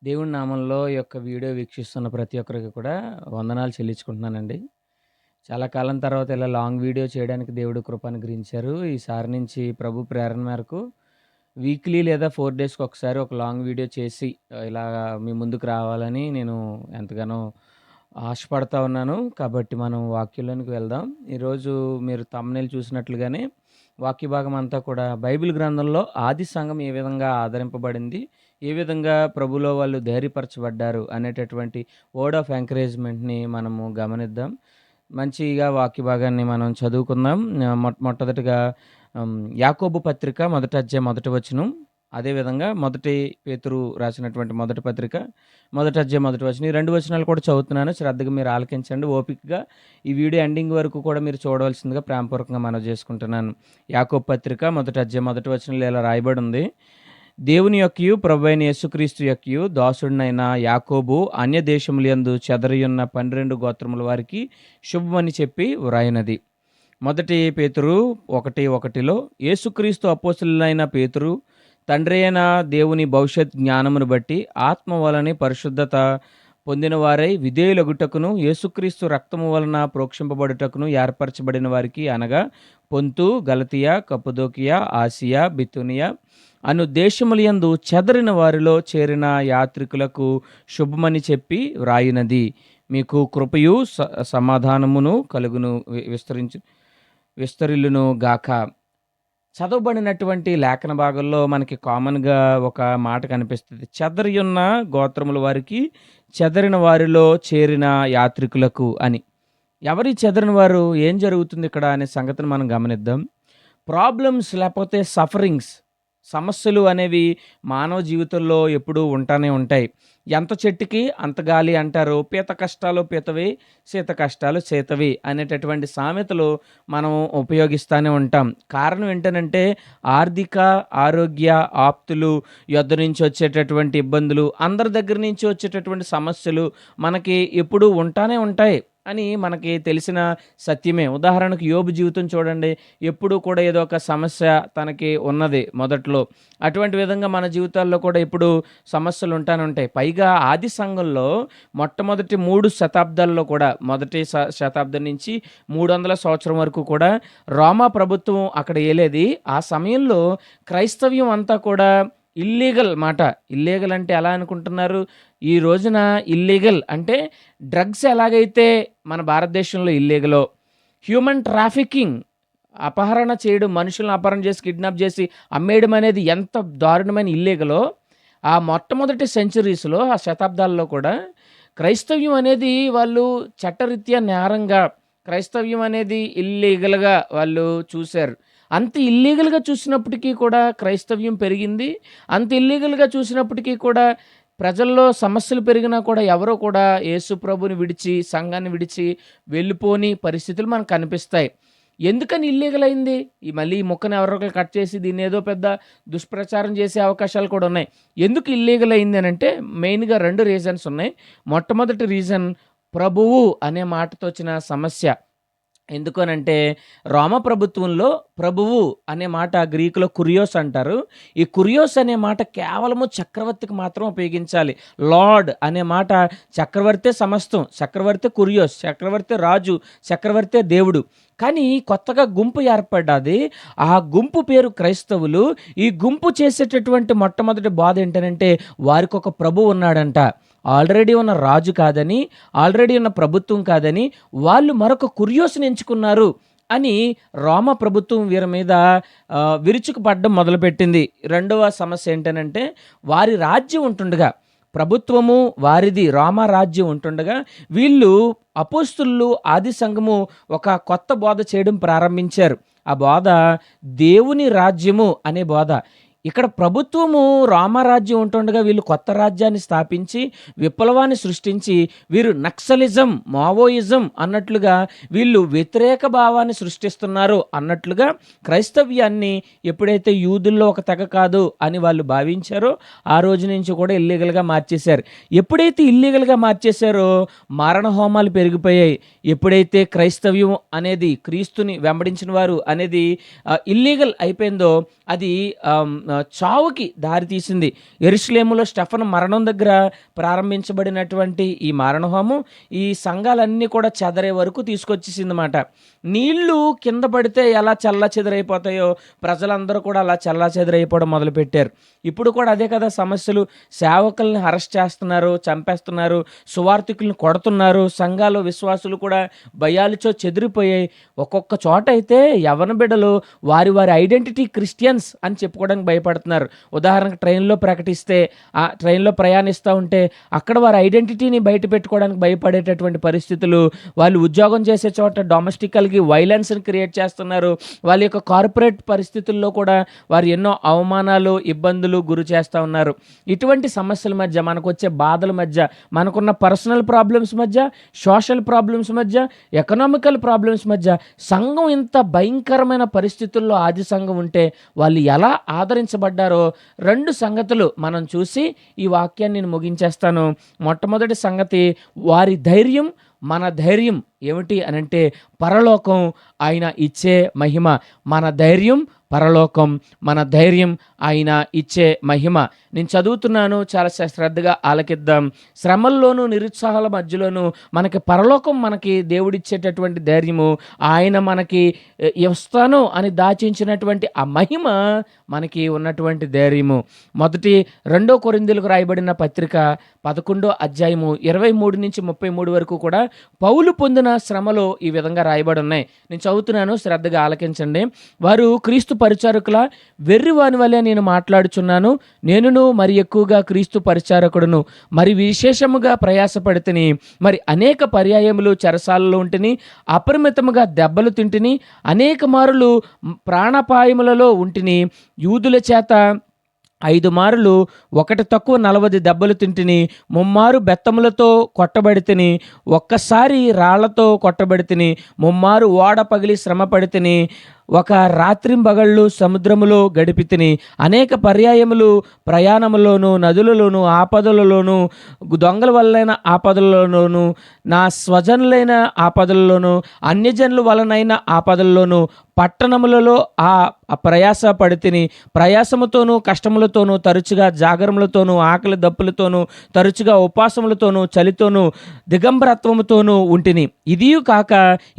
దేవుని నామంలో ఈ యొక్క వీడియో వీక్షిస్తున్న ప్రతి ఒక్కరికి కూడా వందనాలు చెల్లించుకుంటున్నానండి. చాలా కాలం తర్వాత ఇలా లాంగ్ వీడియో చేయడానికి దేవుడు కృప అనుగ్రహించారు. ఈసారి నుంచి ప్రభు ప్రేరణ మేరకు వీక్లీ లేదా 4 డేస్‌కి ఒకసారి ఒక లాంగ్ వీడియో చేసి ఇలా మీ ముందుకు రావాలని నేను ఎంతగానో ఆశపడతా ఉన్నాను. కాబట్టి మనం వాక్యంలోనికి వెళ్దాం. ఈరోజు మీరు థంబ్‌నెయిల్ చూసినట్లుగానే వాక్య భాగం అంతా కూడా బైబిల్ గ్రంథంలో ఆది సంఘం ఏ విధంగా ఆదరింపబడింది, ఏ విధంగా ప్రభులో వాళ్ళు ధైర్యపరచబడ్డారు అనేటటువంటి వర్డ్ ఆఫ్ ఎంకరేజ్‌మెంట్‌ని మనము గమనిద్దాం. మంచిగా వాక్య భాగాన్ని మనం చదువుకుందాం. మొట్టమొదటిగా యాకోబు పత్రిక మొదటి అధ్యాయం మొదటి వచనం. అదేవిధంగా మొదటి పేతురు రాసినటువంటి మొదటి పత్రిక మొదటి అధ్యాయం మొదటి వచనం. ఈ 2 వచనాలు కూడా చదువుతున్నాను. శ్రద్ధగా మీరు ఆలకించండి. ఓపికగా ఈ వీడియో ఎండింగ్ వరకు కూడా మీరు చూడవలసిందిగా ప్రేమపూర్వకంగా మనవి చేసుకుంటున్నాను. యాకోబు పత్రిక మొదటి అధ్యాయం మొదటి వచనంలో ఇలా రాయబడి ఉంది. దేవుని యొక్కయు ప్రభువైన యేసుక్రీస్తు యొక్కయు దాసుడినైన యాకోబు అన్య దేశములందు చెదరియున్న 12 గోత్రముల వారికి శుభమని చెప్పి వ్రాయినది. మొదటి పేతురు 1:1లో యేసుక్రీస్తు అపోస్తలులైన పేతురు తండ్రి అయిన దేవుని భవిష్యత్ జ్ఞానమును బట్టి ఆత్మ వలని పరిశుద్ధత పొందిన వారై విధేయులగుటకును యేసుక్రీస్తు రక్తము వలన ప్రోక్షింపబడుటకును ఏర్పరచబడిన వారికి అనగా పొంతు, గలతియ, కప్పదోకియ, ఆసియా, బితునియ అను దేశములయందు చెదరిన వారిలో చేరిన యాత్రికులకు శుభమని చెప్పి వ్రాయినది. మీకు కృపయు సమాధానమును కలుగును విస్తరిల్లును గాక. చదవబడినటువంటి లేఖన భాగంలో మనకి కామన్‌గా ఒక మాట కనిపిస్తది. చెదరియున్న గోత్రముల వారికి, చెదరిన వారిలో చేరిన యాత్రికులకు అని. ఎవరి చెదరిన వారు? ఏం జరుగుతుంది ఇక్కడ అనే సంగతిని మనం గమనిద్దాం. ప్రాబ్లమ్స్ లేకపోతే సఫరింగ్స్, సమస్యలు అనేవి మానవ జీవితంలో ఎప్పుడూ ఉంటానే ఉంటాయి. ఎంత చెట్టుకి అంత గాలి అంటారు. పీత కష్టాలు పీతవి, సీత కష్టాలు సీతవి అనేటటువంటి సామెతలు మనం ఉపయోగిస్తూనే ఉంటాం. కారణం ఏంటనంటే ఆర్థిక, ఆరోగ్య, ఆప్తులు యొద్ద నుంచి వచ్చేటటువంటి ఇబ్బందులు, అందరి దగ్గర నుంచి వచ్చేటటువంటి సమస్యలు మనకి ఎప్పుడూ ఉంటానే ఉంటాయి అని మనకి తెలిసిన సత్యమే. ఉదాహరణకు యోబు జీవితం చూడండి. ఎప్పుడూ కూడా ఏదో ఒక సమస్య తనకి ఉన్నది మొదట్లో. అటువంటి విధంగా మన జీవితాల్లో కూడా ఎప్పుడూ సమస్యలు ఉంటానే ఉంటాయి. పైగా ఆది సంఘంలో మొట్టమొదటి 3 శతాబ్దాల్లో కూడా మొదటి శతాబ్దం నుంచి 300 సంవత్సరం వరకు కూడా రోమా ప్రభుత్వం అక్కడ ఏలేది. ఆ సమయంలో క్రైస్తవ్యం అంతా కూడా ఇల్లీగల్ మాట. ఇల్లీగల్ అంటే ఎలా అనుకుంటున్నారు? ఈ రోజున ఇల్లీగల్ అంటే డ్రగ్స్ ఎలాగైతే మన భారతదేశంలో ఇల్లీగలో, హ్యూమన్ ట్రాఫికింగ్ అపహరణ చేయడం, మనుషులను అపహరణ చేసి కిడ్నాప్ చేసి అమ్మేయడం అనేది ఎంత దారుణమైన ఇల్లీగలో, ఆ మొట్టమొదటి సెంచరీస్‌లో ఆ శతాబ్దాల్లో కూడా క్రైస్తవ్యం అనేది వాళ్ళు చట్టరీత్యా నేరంగా, క్రైస్తవ్యం అనేది ఇల్లీగల్‌గా వాళ్ళు చూశారు. అంత ఇల్లీగల్‌గా చూసినప్పటికీ కూడా క్రైస్తవ్యం పెరిగింది. అంత ఇల్లీగల్‌గా చూసినప్పటికీ కూడా ప్రజల్లో సమస్యలు పెరిగినా కూడా ఎవరో కూడా యేసు ప్రభుని విడిచి, సంఘాన్ని విడిచి వెళ్ళిపోని పరిస్థితులు మనకు కనిపిస్తాయి. ఎందుకని ఇల్లీగల్ అయింది? మళ్ళీ ఈ ముక్కని ఎవరో ఒకళ్ళు కట్ చేసి దీన్ని ఏదో పెద్ద దుష్ప్రచారం చేసే అవకాశాలు కూడా ఉన్నాయి. ఎందుకు ఇల్లీగల్ అయింది అనంటే మెయిన్‌గా 2 రీజన్స్ ఉన్నాయి. మొట్టమొదటి రీజన్ ప్రభువు అనే మాటతో వచ్చిన సమస్య. ఎందుకనంటే రోమా ప్రభుత్వంలో ప్రభువు అనే మాట గ్రీకులో కురియోస్ అంటారు. ఈ కురియోస్ అనే మాట కేవలము చక్రవర్తికి మాత్రం ఉపయోగించాలి. లార్డ్ అనే మాట చక్రవర్తే సమస్తం. చక్రవర్తే కురియోస్, చక్రవర్తే రాజు, చక్రవర్తే దేవుడు. కానీ కొత్తగా గుంపు ఏర్పడ్డది. ఆ గుంపు పేరు క్రైస్తవులు. ఈ గుంపు చేసేటటువంటి మొట్టమొదటి బాధ ఏంటనంటే వారికొక ప్రభువు ఉన్నాడంట. ఆల్రెడీ ఉన్న రాజు కాదని, ఆల్రెడీ ఉన్న ప్రభుత్వం కాదని వాళ్ళు మరొక కురియోస్‌ని ఎంచుకున్నారు అని రోమా ప్రభుత్వం వీరి మీద విరుచుకుపడడం మొదలుపెట్టింది. రెండవ సమస్య ఏంటనంటే వారి రాజ్యం ఉంటుండగా, ప్రభుత్వము వారిది, రోమా రాజ్యం ఉంటుండగా వీళ్ళు అపోస్తలులు ఆది సంఘము ఒక కొత్త బోధ చేయడం ప్రారంభించారు. ఆ బోధ దేవుని రాజ్యము అనే బోధ. ఇక్కడ ప్రభుత్వము రామరాజ్యం ఉంటుండగా వీళ్ళు కొత్త రాజ్యాన్ని స్థాపించి విప్లవాన్ని సృష్టించి వీరు నక్సలిజం, మావోయిజం అన్నట్లుగా వీళ్ళు వ్యతిరేక భావాన్ని సృష్టిస్తున్నారు అన్నట్లుగా క్రైస్తవ్యాన్ని ఎప్పుడైతే యూదుల్లో ఒక తెగ కాదు అని వాళ్ళు భావించారో ఆ రోజు నుంచి కూడా ఇల్లీగల్గా మార్చేశారు. ఎప్పుడైతే ఇల్లీగల్గా మార్చేశారో మారణ హోమాలు పెరిగిపోయాయి. ఎప్పుడైతే క్రైస్తవ్యం అనేది క్రీస్తుని వెంబడించిన వారు అనేది ఇల్లీగల్ అయిపోయిందో అది చావుకి దారితీసింది. యెరూషలేములో స్టెఫను మరణం దగ్గర ప్రారంభించబడినటువంటి ఈ మారణహోమం ఈ సంఘాలన్నీ కూడా చెదరే వరకు తీసుకొచ్చేసిందన్నమాట. నీళ్లు కింద పడితే ఎలా చెల్లాచెదరైపోతాయో ప్రజలందరూ కూడా అలా చెల్లాచెదరైపోవడం మొదలుపెట్టారు. ఇప్పుడు కూడా అదే కదా సమస్యలు. సేవకుల్ని అరెస్ట్ చేస్తున్నారు, చంపేస్తున్నారు, సువార్థికుల్ని కొడుతున్నారు. సంఘాలు విశ్వాసులు కూడా భయాలతో చెదిరిపోయాయి. ఒక్కొక్క చోట అయితే యవ్వన బిడ్డలు వారి వారి ఐడెంటిటీ క్రిస్టియన్స్ అని చెప్పుకోవడానికి భయపడుతున్నారు. ఉదాహరణకు ట్రైన్లో ప్రయాణిస్తూ ఉంటే అక్కడ వారి ఐడెంటిటీని బయట పెట్టుకోవడానికి భయపడేటటువంటి పరిస్థితులు. వాళ్ళు ఉద్యోగం చేసే చోట డొమెస్టికల్కి వైలెన్స్ని క్రియేట్ చేస్తున్నారు. వాళ్ళ యొక్క కార్పొరేట్ పరిస్థితుల్లో కూడా వారు ఎన్నో అవమానాలు, ఇబ్బందులు గురి చేస్తూ ఉన్నారు. ఇటువంటి సమస్యల మధ్య, మనకు వచ్చే బాధల మధ్య, మనకున్న పర్సనల్ ప్రాబ్లమ్స్ మధ్య, సోషల్ ప్రాబ్లమ్స్ మధ్య, ఎకనామికల్ ప్రాబ్లమ్స్ మధ్య సంఘం ఇంత భయంకరమైన పరిస్థితుల్లో ఆది సంఘం ఉంటే వాళ్ళు ఎలా ఆదరించబడ్డారో 2 సంగతులు మనం చూసి ఈ వాక్యాన్ని నేను ముగించేస్తాను. మొట్టమొదటి సంగతి, వారి ధైర్యం మన ధైర్యం ఏమిటి అనంటే పరలోకం, ఆయన ఇచ్చే మహిమ. మన ధైర్యం పరలోకం, మన ధైర్యం ఆయన ఇచ్చే మహిమ. నేను చదువుతున్నాను, చాలా శ్రద్ధగా ఆలకిద్దాం. శ్రమల్లోనూ నిరుత్సాహాల మధ్యలోనూ మనకి పరలోకం, మనకి దేవుడిచ్చేటటువంటి ధైర్యము, ఆయన మనకి ఇస్తాను అని దాచించినటువంటి ఆ మహిమ మనకి ఉన్నటువంటి ధైర్యము. 2 కొరింథీయులకు రాయబడిన పత్రిక 11వ అధ్యాయము 23 నుంచి 33 వరకు కూడా పౌలు పొందిన శ్రమలు ఈ విధంగా రాయబడి ఉన్నాయి. నేను చదువుతున్నాను, శ్రద్ధగా ఆలకించండి. వారు క్రీస్తు పరిచారకుల వెర్రివాని వలె నేను మాట్లాడుచున్నాను. నేనును మరి ఎక్కువగా క్రీస్తు పరిచారకుడును, మరి విశేషముగా ప్రయాసపడితిని. మరి అనేక పర్యాయములు చెరసాలలో ఉంటిని, అపరిమితముగా దెబ్బలు తింటిని, అనేక మారులు ప్రాణాపాయములలో ఉంటిని. యూదుల చేత 5 మారులు 1 తక్కువ 40 దెబ్బలు తింటిని. 3 మారు బెత్తములతో కొట్టబడితిని, ఒక్కసారి రాళ్లతో కొట్టబడితిని. 3 మారు ఓడ పగిలి శ్రమ పడితిని. ఒక రాత్రింబగళ్ళు సముద్రములో గడిపితిని. అనేక పర్యాయములు ప్రయాణములోను, నదులలోను, ఆపదలలోను, దొంగల వల్లైన ఆపదలలోను, నా స్వజనులైన ఆపదలలోను, అన్యజనుల వలనైన ఆపదలలోను, పట్టణములలో ప్రయాస పడితిని. ప్రయాసముతోనూ కష్టములతోనూ, తరచుగా జాగరములతోనూ, ఆకలి దప్పులతోనూ, తరచుగా ఉపాసములతోనూ, చలితోనూ, దిగంబరత్వముతోనూ ఉంటిని.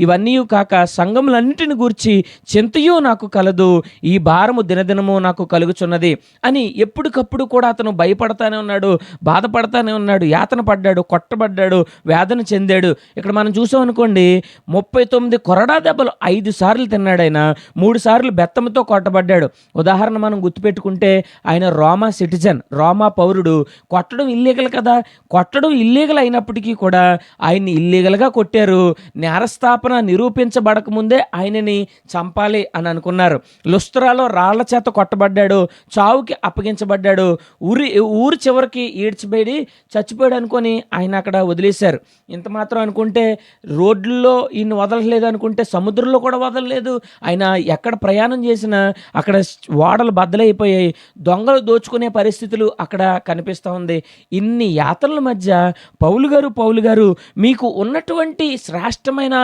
ఇవన్నీ కాక సంఘములన్నిటిని గూర్చి చింతయు నాకు కలదు, ఈ భారము దినదినము నాకు కలుగుచున్నది అని ఎప్పటికప్పుడు కూడా అతను భయపడతానే ఉన్నాడు, బాధపడతానే ఉన్నాడు, యాతన పడ్డాడు, కొట్టబడ్డాడు, వేదన చెందాడు. ఇక్కడ మనం చూసాం అనుకోండి, 39 కొరడా దెబ్బలు 5 సార్లు తిన్నాడు ఆయన. 3 సార్లు బెత్తంతో కొట్టబడ్డాడు. ఉదాహరణ మనం గుర్తుపెట్టుకుంటే, ఆయన రోమా సిటిజన్, రోమా పౌరుడు. కొట్టడం ఇల్లీగల్ కదా. కొట్టడం ఇల్లీగల్ అయినప్పటికీ కూడా ఆయన్ని ఇల్లీగల్గా కొట్టారు. నేరస్థాపన నిరూపించబడక ముందే ఆయనని చంపాలి అని అనుకున్నారు. లుస్త్రాలో రాళ్ల చేత కొట్టబడ్డాడు, చావుకి అప్పగించబడ్డాడు. ఊరి చివరికి ఈడ్చిబడి చచ్చిపోయాడు అనుకొని ఆయన అక్కడ వదిలేశారు. ఇంత మాత్రం అనుకుంటే రోడ్లలో ఈయన వదలలేదు, అనుకుంటే సముద్రంలో కూడా వదలలేదు. ఆయన ఎక్కడ ప్రయాణం చేసినా అక్కడ ఓడలు బద్దలైపోయాయి, దొంగలు దోచుకునే పరిస్థితులు అక్కడ కనిపిస్తూ ఉంది. ఇన్ని యాతనల మధ్య పౌలు గారు మీకు ఉన్నటువంటి శ్రేష్టమైన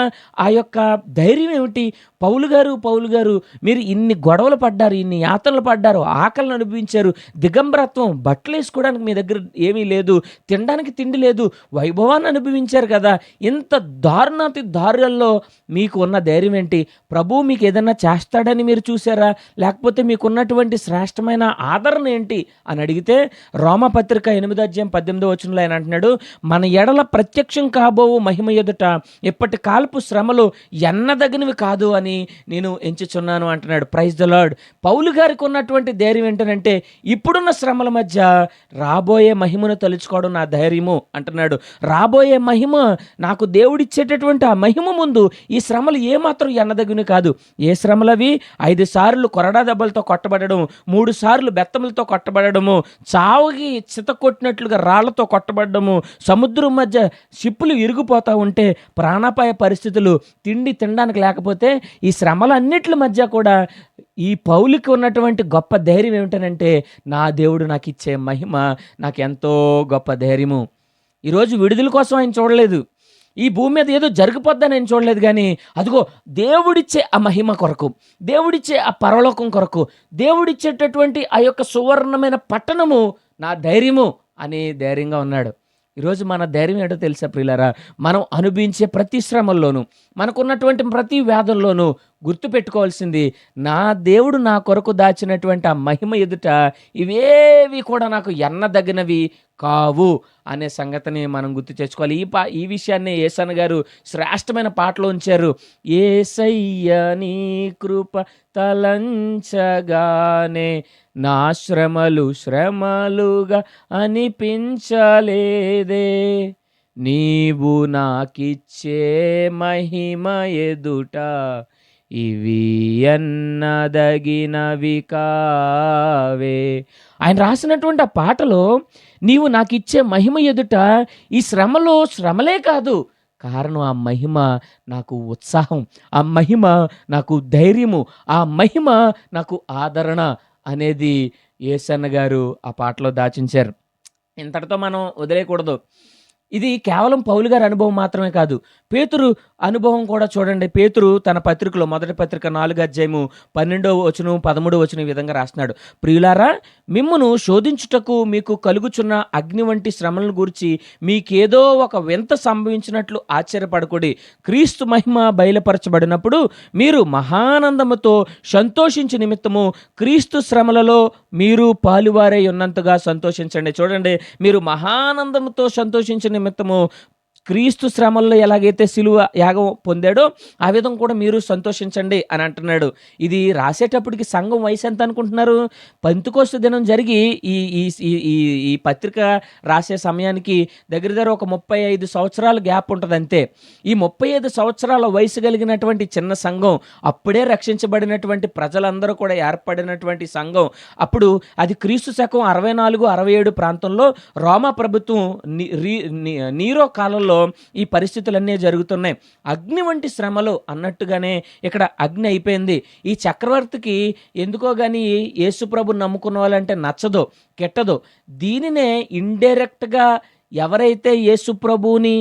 ఆ యొక్క ధైర్యం ఏమిటి? పౌలు గారు మీరు ఇన్ని గొడవలు పడ్డారు, ఇన్ని యాతనలు పడ్డారు, ఆకలిని అనుభవించారు, దిగంబరత్వం, బట్టలు వేసుకోవడానికి మీ దగ్గర ఏమీ లేదు, తినడానికి తిండి లేదు, వైభవాన్ని అనుభవించారు కదా. ఇంత దారుణాతి దారుణంలో మీకు ఉన్న ధైర్యం ఏంటి? ప్రభువు మీకు ఏదన్నా చేస్తాడని మీరు చూసారా? లేకపోతే మీకున్నటువంటి శ్రేష్టమైన ఆదరణ ఏంటి అని అడిగితే, రోమపత్రిక 8వ అధ్యాయం 18వ వచనంలో ఆయన అంటున్నాడు, మన ఎడల ప్రత్యక్షం కాబోవు మహిమ ఎదుట ఇప్పటి కాలపు శ్రమలు ఎన్నదగినవి కాదు అని నేను ఎంచుచున్నాను అంటున్నాడు. Praise the lord. పౌలు గారికి ఉన్నటువంటి ధైర్యం ఏంటంటే, ఇప్పుడున్న శ్రమల మధ్య రాబోయే మహిమను తలుచుకోవడం నా ధైర్యము అంటున్నాడు. రాబోయే మహిమ, నాకు దేవుడిచ్చేటటువంటి ఆ మహిమ ముందు ఈ శ్రమలు ఏమాత్రం ఎన్నదగినవి కాదు. ఏ శ్రమలవి? 5 సార్లు కొరడా దెబ్బలతో కొట్టబడడం, 3 సార్లు బెత్తములతో కొట్టబడము, చావుకి చితకొట్టినట్లుగా రాళ్లతో కొట్టబడము, సముద్రం మధ్య షిప్పులు ఇరిగిపోతూ ఉంటే, ప్రాణాపాయ పరిస్థితులు, తిండి తినడానికి లేకపోతే, ఈ శ్రమలన్నిటి మధ్య కూడా ఈ పౌలుకి ఉన్నటువంటి గొప్ప ధైర్యం ఏమిటనంటే, నా దేవుడు నాకు ఇచ్చే మహిమ నాకు ఎంతో గొప్ప ధైర్యము. ఈరోజు విడుదల కోసం ఆయన చూడలేదు, ఈ భూమి మీద ఏదో జరిగిపోద్దని నేను చూడలేదు కానీ, అదిగో దేవుడిచ్చే ఆ మహిమ కొరకు, దేవుడిచ్చే ఆ పరలోకం కొరకు, దేవుడిచ్చేటటువంటి ఆ యొక్క సువర్ణమైన పట్టణము నా ధైర్యము అని ధైర్యంగా ఉన్నాడు. ఈరోజు మన ధైర్యం ఏంటో తెలుసా ప్రియులారా? మనం అనుభవించే ప్రతి శ్రమల్లోనూ, మనకున్నటువంటి ప్రతి వ్యాధుల్లోనూ గుర్తుపెట్టుకోవాల్సింది, నా దేవుడు నా కొరకు దాచినటువంటి ఆ మహిమ ఎదుట ఇవేవి కూడా నాకు ఎన్నదగినవి కావు అనే సంగతిని మనం గుర్తు తెచ్చుకోవాలి. ఈ విషయాన్ని యేసన్న గారు శ్రేష్టమైన పాటలో ఉంచారు. యేసయ్య నీ కృప తలంచగానే నా శ్రమలుగా అనిపించలేదే, నీవు నాకిచ్చే మహిమ ఎదుట ఇవి అన్నదగినవి కావే. ఆయన రాసినటువంటి ఆ పాటలో నీవు నాకిచ్చే మహిమ ఎదుట ఈ శ్రమలే కాదు, కారణం ఆ మహిమ నాకు ఉత్సాహం, ఆ మహిమ నాకు ధైర్యము, ఆ మహిమ నాకు ఆదరణ అనేది యేసన్న గారు ఆ పాటలో దాచించారు. ఇంతటితో మనం వదిలేయకూడదు. ఇది కేవలం పౌలు గారి అనుభవం మాత్రమే కాదు, పేతురు అనుభవం కూడా చూడండి. పేతురు తన పత్రికలో మొదటి పత్రిక 4:12-13 ఈ విధంగా రాస్తున్నాడు. ప్రియులారా, మిమ్మును శోధించుటకు మీకు కలుగుచున్న అగ్ని వంటి శ్రమలను గురించి మీకేదో ఒక వింత సంభవించినట్లు ఆశ్చర్యపడకుడి. క్రీస్తు మహిమ బయలుపరచబడినప్పుడు మీరు మహానందముతో సంతోషించు నిమిత్తము క్రీస్తు శ్రమలలో మీరు పాలువారై ఉన్నంతగా సంతోషించండి. చూడండి, మీరు మహానందముతో సంతోషించిన నిమిత్తము క్రీస్తు శ్రమల్లో ఎలాగైతే సిలువ యాగం పొందాడో ఆ విధంగా కూడా మీరు సంతోషించండి అని అంటున్నాడు. ఇది రాసేటప్పటికి సంఘం వయసు ఎంత అనుకుంటున్నారు? పెంతెకోస్తు దినం జరిగి ఈ ఈ ఈ ఈ పత్రిక రాసే సమయానికి దగ్గర ఒక 35 సంవత్సరాల గ్యాప్ ఉంటుంది అంతే. ఈ 35 సంవత్సరాల వయసు కలిగినటువంటి చిన్న సంఘం, అప్పుడే రక్షించబడినటువంటి ప్రజలందరూ కూడా ఏర్పడినటువంటి సంఘం, అప్పుడు అది క్రీస్తు శకం 64-67 ప్రాంతంలో రోమా ప్రభుత్వం నీరో కాలంలో ఈ పరిస్థితులన్నీ జరుగుతున్నాయి. అగ్ని వంటి శ్రమలు అన్నట్టుగానే ఇక్కడ అగ్ని అయిపోయింది. ఈ చక్రవర్తికి ఎందుకో కానీ యేసుప్రభు నమ్ముకున్న వాళ్ళంటే నచ్చదో, కెట్టదో. దీనినే ఇండైరెక్ట్గా ఎవరైతే యేసుప్రభుని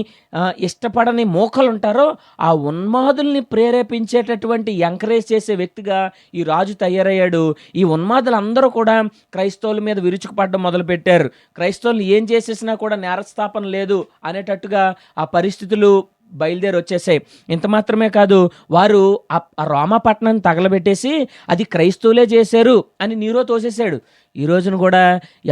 ఇష్టపడని మోకలు ఉంటారో ఆ ఉన్మాదుల్ని ప్రేరేపించేటటువంటి ఎంకరేజ్ చేసే వ్యక్తిగా ఈ రాజు తయారయ్యాడు. ఈ ఉన్మాదులు అందరూ కూడా క్రైస్తవుల మీద విరుచుకుపడడం మొదలుపెట్టారు. క్రైస్తవులు ఏం చేసేసినా కూడా నేరస్థాపన లేదు అనేటట్టుగా ఆ పరిస్థితులు బయలుదేరి వచ్చేసాయి. ఇంత మాత్రమే కాదు, వారు ఆ రోమా పట్టణాన్ని తగలబెట్టేసి అది క్రైస్తవులే చేశారు అని నీరో తోసేశాడు. ఈ రోజున కూడా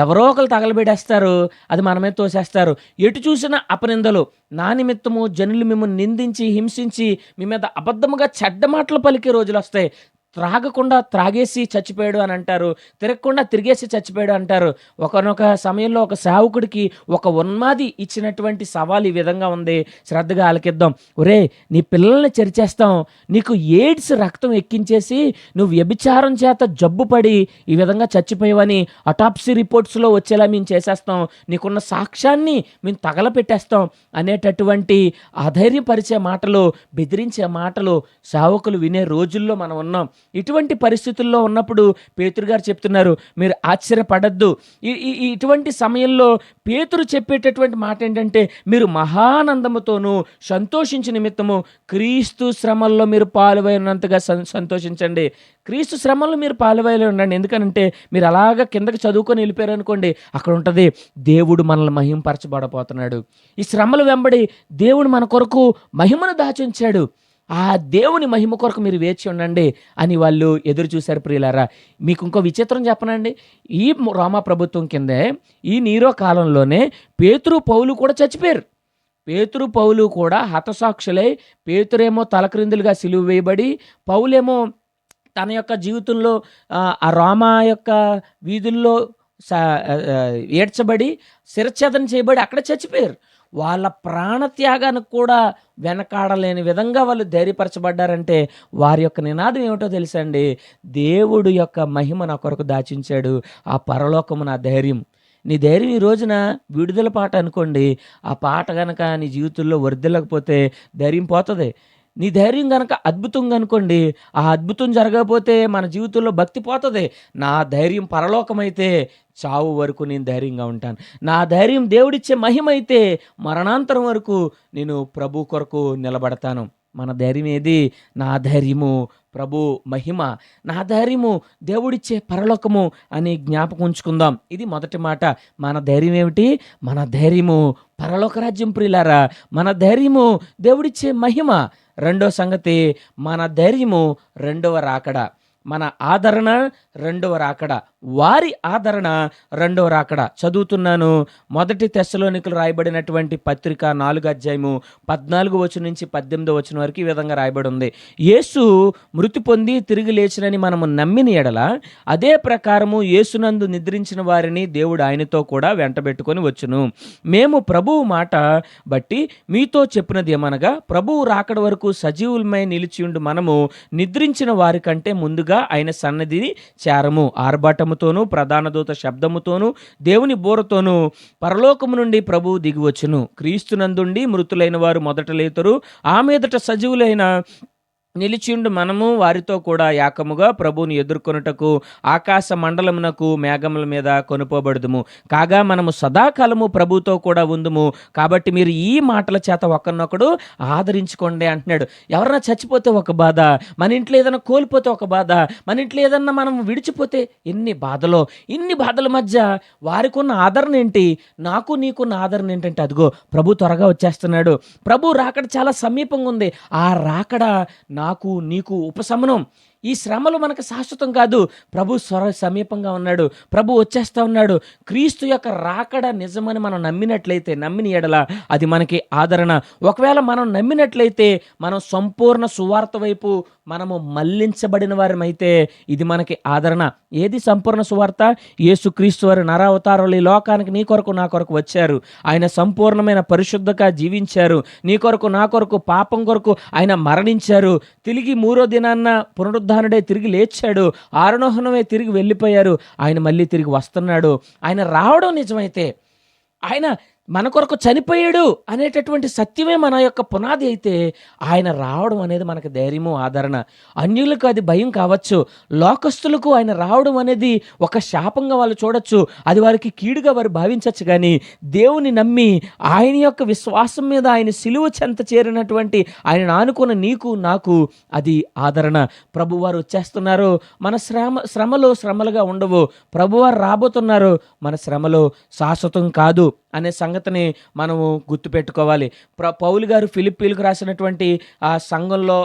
ఎవరో ఒకరు తగలబెట్టేస్తారు, అది మన మీద తోసేస్తారు. ఎటు చూసినా అపనిందలు. నా నిమిత్తము జనులు మిమ్మల్ని నిందించి హింసించి మీ మీద అబద్ధముగా చెడ్డ మాటలు పలికే రోజులు వస్తాయి. త్రాగకుండా త్రాగేసి చచ్చిపోయాడు అని అంటారు, తిరగకుండా తిరిగేసి చచ్చిపోయాడు అంటారు. ఒకనొక సమయంలో ఒక సేవకుడికి ఒక ఉన్మాది ఇచ్చినటువంటి సవాల్ ఈ విధంగా ఉంది, శ్రద్ధగా ఆలకిద్దాం. ఒరే, నీ పిల్లల్ని చెరిచేస్తాం, నీకు ఎయిడ్స్ రక్తం ఎక్కించేసి నువ్వు వ్యభిచారం చేత జబ్బుపడి ఈ విధంగా చచ్చిపోయావని అటాప్సీ రిపోర్ట్స్లో వచ్చేలా మేము చేసేస్తాం, నీకున్న సాక్ష్యాన్ని మేము తగలపెట్టేస్తాం అనేటటువంటి అధైర్యపరిచే మాటలు, బెదిరించే మాటలు సేవకులు వినే రోజుల్లో మనం ఉన్నాం. ఇటువంటి పరిస్థితుల్లో ఉన్నప్పుడు పేతురు గారు చెప్తున్నారు, మీరు ఆశ్చర్యపడద్దు. ఇటువంటి సమయంలో పేతురు చెప్పేటటువంటి మాట ఏంటంటే, మీరు మహానందముతోనూ సంతోషించే నిమిత్తము క్రీస్తు శ్రమల్లో మీరు పాలువై ఉన్నంతగా సంతోషించండి. క్రీస్తు శ్రమల్లో మీరు పాలువై ఉండండి. ఎందుకనంటే మీరు అలాగా కిందకి చదువుకొని వెళ్ళిపోయారు అనుకోండి, అక్కడ ఉంటుంది దేవుడు మనల్ని మహింపరచబడపోతున్నాడు. ఈ శ్రమల వెంబడి దేవుడు మన కొరకు మహిమను దాచుంచాడు. ఆ దేవుని మహిమ కొరకు మీరు వేచి ఉండండి అని వాళ్ళు ఎదురు చూశారు. ప్రియులారా, మీకు ఇంకో విచిత్రం చెప్పనండి. ఈ రోమా ప్రభుత్వం కిందే ఈ నీరో కాలంలోనే పేతురు పౌలు కూడా చచ్చిపోయారు. పేతురు పౌలు కూడా హతసాక్షులై, పేతురేమో తలక్రిందులుగా సిలువ వేయబడి, పౌలేమో తన యొక్క జీవితంలో ఆ రోమా యొక్క వీధుల్లో ఏడ్చబడి శిరచ్ఛేదన చేయబడి అక్కడ చచ్చిపోయారు. వాళ్ళ ప్రాణత్యాగానికి కూడా వెనకాడలేని విధంగా వాళ్ళు ధైర్యపరచబడ్డారంటే వారి యొక్క నినాదం ఏమిటో తెలుసా అండి? దేవుడు యొక్క మహిమ నా కొరకు దాచించాడు, ఆ పరలోకము నా ధైర్యం. నీ ధైర్యం ఈ రోజున విడుదల పాట అనుకోండి, ఆ పాట కనుక నీ జీవితంలో వర్ధిల్లకపోతే ధైర్యం పోతుంది. నీ ధైర్యం గనక అద్భుతంగా అనుకోండి, ఆ అద్భుతం జరగకపోతే మన జీవితంలో భక్తి పోతది. నా ధైర్యం పరలోకమైతే చావు వరకు నేను ధైర్యంగా ఉంటాను. నా ధైర్యం దేవుడిచ్చే మహిమైతే మరణాంతరం వరకు నేను ప్రభు కొరకు నిలబడతాను. మన ధైర్యం ఏది? నా ధైర్యము ప్రభు మహిమ, నా ధైర్యము దేవుడిచ్చే పరలోకము అని జ్ఞాపకం ఉంచుకుందాం. ఇది మొదటి మాట. మన ధైర్యం ఏమిటి? మన ధైర్యము పరలోక రాజ్యం ప్రియులారా. మన ధైర్యము దేవుడిచ్చే మహిమ. రెండో సంగతి, మన ధైర్యము రెండవ రాకడ. మన ఆదరణ రెండవ రాకడ, వారి ఆదరణ రెండవ రాకడ. చదువుతున్నాను, మొదటి తెస్సలోనికలు రాయబడినటువంటి పత్రిక 4వ అధ్యాయము 14వ వచనం నుంచి 18వ వచనం వరకు ఈ విధంగా రాయబడి ఉంది. యేసు మృతి పొంది తిరిగి లేచినని మనము నమ్మిన ఎడల అదే ప్రకారము యేసునందు నిద్రించిన వారిని దేవుడు ఆయనతో కూడా వెంటబెట్టుకొని వచ్చును. మేము ప్రభువు మాట బట్టి మీతో చెప్పినది ఏమనగా, ప్రభువు రాకడ వరకు సజీవులమై నిలిచియుండు మనము నిద్రించిన వారి కంటే ముందుగా ఆయన సన్నిధిని చేరము. ఆర్భాటముతోనూ ప్రధాన దూత శబ్దముతోనూ దేవుని బూరతోనూ పరలోకము నుండి ప్రభువు దిగివచ్చును. క్రీస్తునందుండి మృతులైన వారు మొదట లేతురు. ఆ మీదట సజీవులైన నిలిచిండు మనము వారితో కూడా ఏకముగా ప్రభువుని ఎదుర్కొనుటకు ఆకాశ మండలమునకు మేఘముల మీద కొనుపోబడుదుము. కాగా మనము సదాకాలము ప్రభుతో కూడా ఉందుము. కాబట్టి మీరు ఈ మాటల చేత ఒకరినొకడు ఆదరించుకోండి అంటున్నాడు. ఎవరన్నా చచ్చిపోతే ఒక బాధ, మన ఇంట్లో ఏదైనా కోల్పోతే ఒక బాధ, మన ఇంట్లో ఏదన్నా మనం విడిచిపోతే ఇన్ని బాధల మధ్య వారికి ఉన్న ఆదరణ ఏంటి? నాకు నీకున్న ఆదరణ ఏంటంటే, అదిగో ప్రభు త్వరగా వచ్చేస్తున్నాడు, ప్రభు రాకడ చాలా సమీపంగా ఉంది. ఆ రాకడ నాకు నీకు ఉపశమనం. ఈ శ్రమలు మనకు శాశ్వతం కాదు. ప్రభు సమీపంగా ఉన్నాడు, ప్రభు వచ్చేస్తా ఉన్నాడు. క్రీస్తు యొక్క రాకడ నిజమని మనం నమ్మిన ఎడల అది మనకి ఆదరణ. ఒకవేళ మనం నమ్మినట్లయితే, మనం సంపూర్ణ సువార్త వైపు మనము మళ్లించబడిన వారమైతే ఇది మనకి ఆదరణ. ఏది సంపూర్ణ సువార్త? యేసుక్రీస్తు వారు నరావతారంలో ఈ లోకానికి నీ కొరకు నా కొరకు వచ్చారు. ఆయన సంపూర్ణమైన పరిశుద్ధంగా జీవించారు. నీ కొరకు నా కొరకు పాపం కొరకు ఆయన మరణించారు. తిరిగి 3వ దినాన్న పునరుద్ధానుడే తిరిగి లేచాడు. ఆరోహణమే తిరిగి వెళ్ళిపోయారు. ఆయన మళ్ళీ తిరిగి వస్తున్నాడు. ఆయన రావడం నిజమైతే, ఆయన మన కొరకు చనిపోయాడు అనేటటువంటి సత్యమే మన యొక్క పునాది అయితే, ఆయన రావడం అనేది మనకు ధైర్యము, ఆదరణ. అన్యులకు అది భయం కావచ్చు, లోకస్తులకు ఆయన రావడం అనేది ఒక శాపంగా వాళ్ళు చూడొచ్చు, అది వారికి కీడుగా వారు భావించవచ్చు. కానీ దేవుని నమ్మి ఆయన యొక్క విశ్వాసం మీద ఆయన సిలువ చెంత చేరినటువంటి ఆయన ఆనుకున్న నీకు నాకు అది ఆదరణ. ప్రభువారు వచ్చేస్తున్నారు, మన శ్రమలుగా ఉండవు. ప్రభువారు రాబోతున్నారు, మన శ్రమలు శాశ్వతం కాదు అనే సంగతిని మనము గుర్తుపెట్టుకోవాలి. పౌలు గారు ఫిలిప్పీలకు రాసినటువంటి ఆ సంఘంలో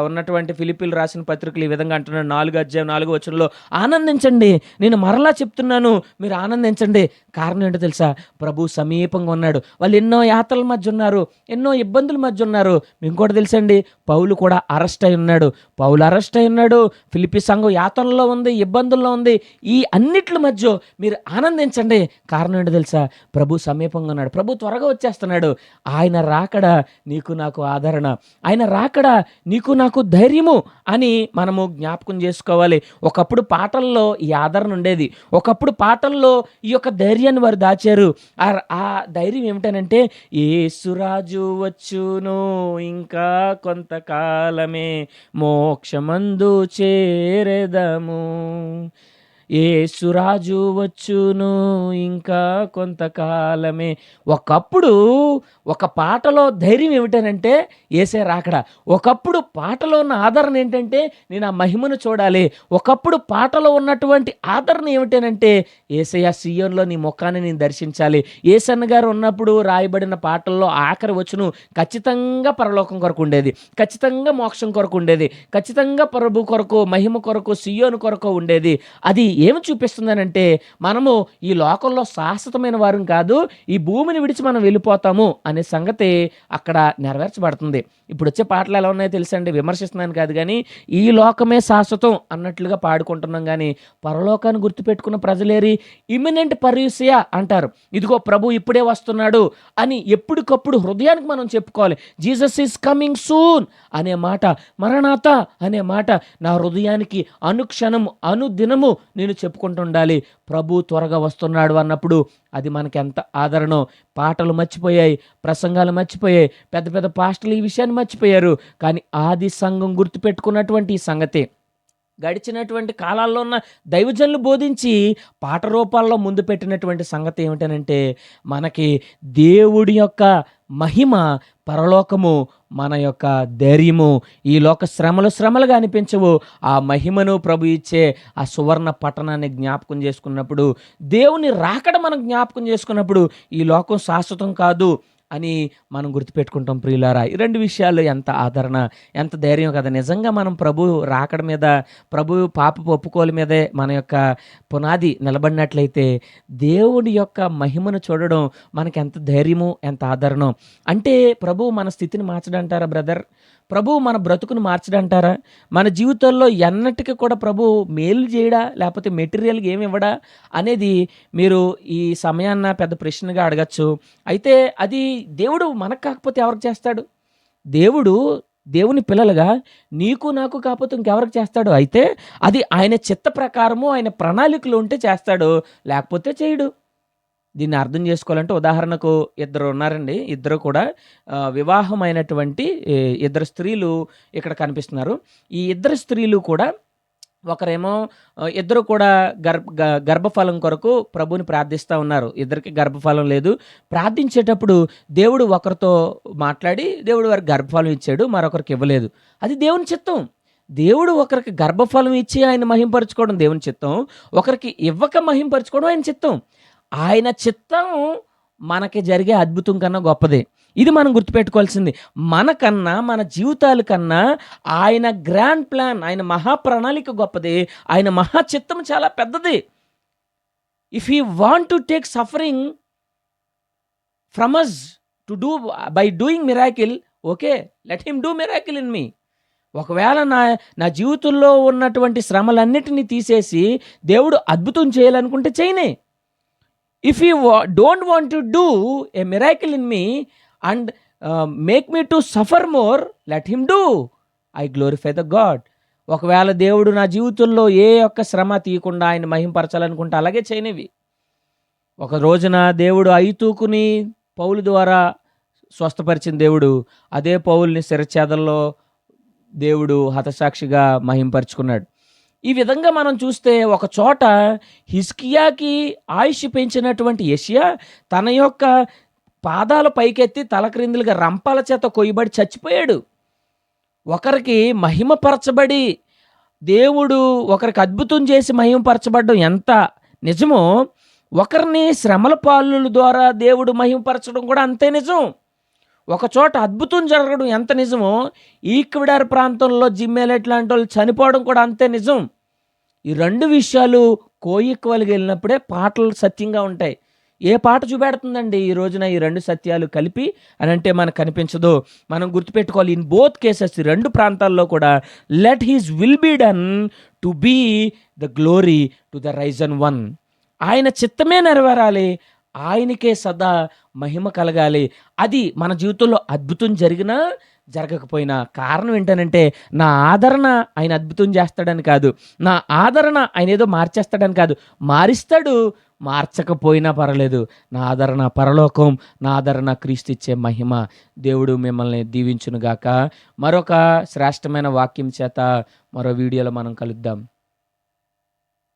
ఉన్నటువంటి ఫిలిప్పీలు రాసిన పత్రికలు ఈ విధంగా అంటున్నాడు. 4వ అధ్యాయం 4వ వచనంలో, ఆనందించండి, నేను మరలా చెప్తున్నాను, మీరు ఆనందించండి. కారణం ఏంటో తెలుసా? ప్రభు సమీపంగా ఉన్నాడు. వాళ్ళు ఎన్నో యాత్రల మధ్య ఉన్నారు, ఎన్నో ఇబ్బందుల మధ్య ఉన్నారు. ఇంకోటి తెలుసండి, పౌలు కూడా అరెస్ట్ అయి ఉన్నాడు. ఫిలిప్పీ సంఘం యాత్రల్లో ఉంది, ఇబ్బందుల్లో ఉంది. ఈ అన్నిట్ల మధ్య మీరు ఆనందించండి. కారణం ఏంటో తెలుసా? ప్రభు సమీపంగా ఉన్నాడు, ప్రభు త్వరగా వచ్చేస్తున్నాడు. ఆయన రాకడ నీకు నాకు ఆదరణ, ఆయన రాకడ నీకు నాకు ధైర్యము అని మనము జ్ఞాపకం చేసుకోవాలి. ఒకప్పుడు పాటల్లో ఈ ఆదరణ ఉండేది, ఒకప్పుడు పాటల్లో ఈ యొక్క ధైర్యాన్ని వారు దాచారు. ఆ ధైర్యం ఏమిటనంటే, యేసురాజు వచ్చును ఇంకా కొంతకాలమే, మోక్షమందు చేరెదము. యేసురాజు వచ్చును ఇంకా కొంతకాలమే. ఒకప్పుడు ఒక పాటలో ధైర్యం ఏమిటనంటే యేసే రాకడ. ఒకప్పుడు పాటలో ఉన్న ఆదరణ ఏంటంటే, నేను ఆ మహిమను చూడాలి. ఒకప్పుడు పాటలో ఉన్నటువంటి ఆదరణ ఏమిటనంటే, యేసయ్య సియోన్లో నీ ముఖాన్ని నేను దర్శించాలి. యేసన్న గారు ఉన్నప్పుడు రాయబడిన పాటల్లో ఆఖరి వచనం ఖచ్చితంగా పరలోకం కొరకు ఉండేది, ఖచ్చితంగా మోక్షం కొరకు ఉండేది, ఖచ్చితంగా ప్రభు కొరకు, మహిమ కొరకు, సియోను కొరకు ఉండేది. అది ఏమి చూపిస్తుందనంటే, మనము ఈ లోకంలో శాశ్వతమైన వారం కాదు, ఈ భూమిని విడిచి మనం వెళ్ళిపోతాము అనే సంగతి అక్కడ నెరవేర్చబడుతుంది. ఇప్పుడు వచ్చే పాటలు ఎలా ఉన్నాయో తెలుసండి, విమర్శిస్తున్నాను కాదు, కానీ ఈ లోకమే శాశ్వతం అన్నట్లుగా పాడుకుంటున్నాం. కానీ పరలోకాన్ని గుర్తుపెట్టుకున్న ప్రజలేరి? ఇమినెంట్ పర్యూసియా అంటారు. ఇదిగో ప్రభు ఇప్పుడే వస్తున్నాడు అని ఎప్పటికప్పుడు హృదయానికి మనం చెప్పుకోవాలి. జీసస్ ఈజ్ కమింగ్ సూన్ అనే మాట, మరణాత అనే మాట నా హృదయానికి అనుక్షణము అనుదినము నేను చెప్పుకుంటూ ఉండాలి. ప్రభు త్వరగా వస్తున్నాడు అన్నప్పుడు అది మనకి ఎంత ఆదరణో. పాటలు మర్చిపోయాయి, ప్రసంగాలు మర్చిపోయాయి, పెద్ద పెద్ద పాస్టర్లు ఈ విషయాన్ని మర్చిపోయారు. కానీ ఆది సంఘం గుర్తుపెట్టుకున్నటువంటి ఈ సంగతి గడిచినటువంటి కాలాల్లో ఉన్న దైవజనులు బోధించి పాట రూపాల్లో ముందు పెట్టినటువంటి సంగతి ఏమిటనంటే, మనకి దేవుడి యొక్క మహిమ, పరలోకము, మన యొక్క ధైర్యము. ఈ లోక శ్రమలుగా అనిపించవు. ఆ మహిమను ప్రభు ఇచ్చే ఆ సువర్ణ పట్టణాన్ని జ్ఞాపకం చేసుకున్నప్పుడు, దేవుని రాకడ మనం జ్ఞాపకం చేసుకున్నప్పుడు ఈ లోకం శాశ్వతం కాదు అని మనం గుర్తుపెట్టుకుంటాం ప్రియులారా. ఈ రెండు విషయాలు ఎంత ఆదరణ, ఎంత ధైర్యం కదా. నిజంగా మనం ప్రభు రాకడ మీద, ప్రభు పాపపు ఒప్పుకోలు మీదే మన యొక్క పునాది నిలబడినట్లయితే దేవుడి యొక్క మహిమను చూడడం మనకి ఎంత ధైర్యము, ఎంత ఆదరణ. అంటే ప్రభు మన స్థితిని మార్చడంటారా బ్రదర్? ప్రభు మన బ్రతుకును మార్చడంటారా? మన జీవితంలో ఎన్నటికీ కూడా ప్రభు మేలు చేయడా, లేకపోతే మెటీరియల్గా ఏమి ఇవ్వడా అనేది మీరు ఈ సమయాన్న పెద్ద ప్రశ్నగా అడగచ్చు. అయితే అది దేవుడు మనకు కాకపోతే ఎవరికి చేస్తాడు? దేవుని పిల్లలుగా నీకు నాకు కాకపోతే ఇంకెవరికి చేస్తాడు? అయితే అది ఆయన చిత్త ప్రకారము, ఆయన ప్రణాళికలు ఉంటే చేస్తాడు, లేకపోతే చేయడు. దీన్ని అర్థం చేసుకోవాలంటే ఉదాహరణకు ఇద్దరు ఉన్నారండి. ఇద్దరు కూడా వివాహమైనటువంటి ఇద్దరు స్త్రీలు ఇక్కడ కనిపిస్తున్నారు. ఈ ఇద్దరు స్త్రీలు కూడా ఒకరేమో ఇద్దరు కూడా గర్భఫలం కొరకు ప్రభువుని ప్రార్థిస్తూ ఉన్నారు. ఇద్దరికి గర్భఫలం లేదు. ప్రార్థించేటప్పుడు దేవుడు ఒకరితో మాట్లాడి దేవుడు వారికి గర్భఫలం ఇచ్చాడు, మరొకరికి ఇవ్వలేదు. అది దేవుని చిత్తం. దేవుడు ఒకరికి గర్భఫలం ఇచ్చి ఆయన మహింపరచుకోవడం దేవుని చిత్తం, ఒకరికి ఇవ్వక మహింపరచుకోవడం ఆయన చిత్తం. ఆయన చిత్తం మనకి జరిగే అద్భుతం కన్నా గొప్పదే. ఇది మనం గుర్తుపెట్టుకోవాల్సింది. మనకన్నా, మన జీవితాల కన్నా ఆయన గ్రాండ్ ప్లాన్, ఆయన మహాప్రణాళిక గొప్పది. ఆయన మహాచిత్తం చాలా పెద్దది. If he want to take suffering from us to do by doing miracle, okay, let him do miracle in me. ఒకవేళ నా జీవితంలో ఉన్నటువంటి శ్రమలన్నిటినీ తీసేసి దేవుడు అద్భుతం చేయాలనుకుంటే చేయనే. If you don't want to do a miracle in me and make me to suffer more, let him do. I glorify the God. ఒకవేళ దేవుడు నా జీవితంలో ఏ ఒక్క శ్రమ తీయకుండా ఆయన మహింపరచాలనుకుంటే అలాగే చేయనివి. ఒక రోజున దేవుడు ఐతూకుని పౌలు ద్వారా స్వస్థపరిచిన దేవుడు అదే పౌల్ని శిరఛేదనలో దేవుడు హతసాక్షిగా మహింపరుచుకున్నాడు. ఈ విధంగా మనం చూస్తే ఒక చోట హిజ్కియాకి ఆయుష్ పెంచినటువంటి యెషయా తన యొక్క పాదాల పైకెత్తి తలక్రిందులుగా రంపాల చేత కొయ్యబడి చచ్చిపోయాడు. ఒకరికి మహిమపరచబడి దేవుడు ఒకరికి అద్భుతం చేసి మహిమపరచబడడం ఎంత నిజమో, ఒకరిని శ్రమల పాలుల ద్వారా దేవుడు మహిమపరచడం కూడా అంతే నిజం. ఒక చోట అద్భుతం జరగడం ఎంత నిజమో, ఈక్వెడార్ ప్రాంతంలో జిమ్మేలెట్ లాంటి వాళ్ళు చనిపోవడం కూడా అంతే నిజం. ఈ రెండు విషయాలు కోఈక్వల్గా వెళ్ళినప్పుడే పాటలు సత్యంగా ఉంటాయి. ఏ పాట చూపెడుతుందండి ఈ రోజున ఈ రెండు సత్యాలు కలిపి అని అంటే మనకు కనిపించదు. మనం గుర్తుపెట్టుకోవాలి, ఇన్ బోత్ కేసెస్ ఈ రెండు ప్రాంతాల్లో కూడా let his will be done to be the glory to the risen one. ఆయన చిత్తమే నెరవేరాలి, ఆయనకే సదా మహిమ కలగాలి. అది మన జీవితంలో అద్భుతం జరిగినా జరగకపోయినా కారణం ఏంటనంటే, నా ఆదరణ ఆయన అద్భుతం చేస్తాడని కాదు, నా ఆదరణ ఆయన ఏదో మార్చేస్తాడని కాదు. మారిస్తాడు, మార్చకపోయినా పర్వాలేదు. నా ఆదరణ పరలోకం, నా ఆదరణ క్రీస్తు ఇచ్చే మహిమ. దేవుడు మిమ్మల్ని దీవించునుగాక. మరొక శ్రేష్టమైన వాక్యం చేత మరో వీడియోలో మనం కలుద్దాం.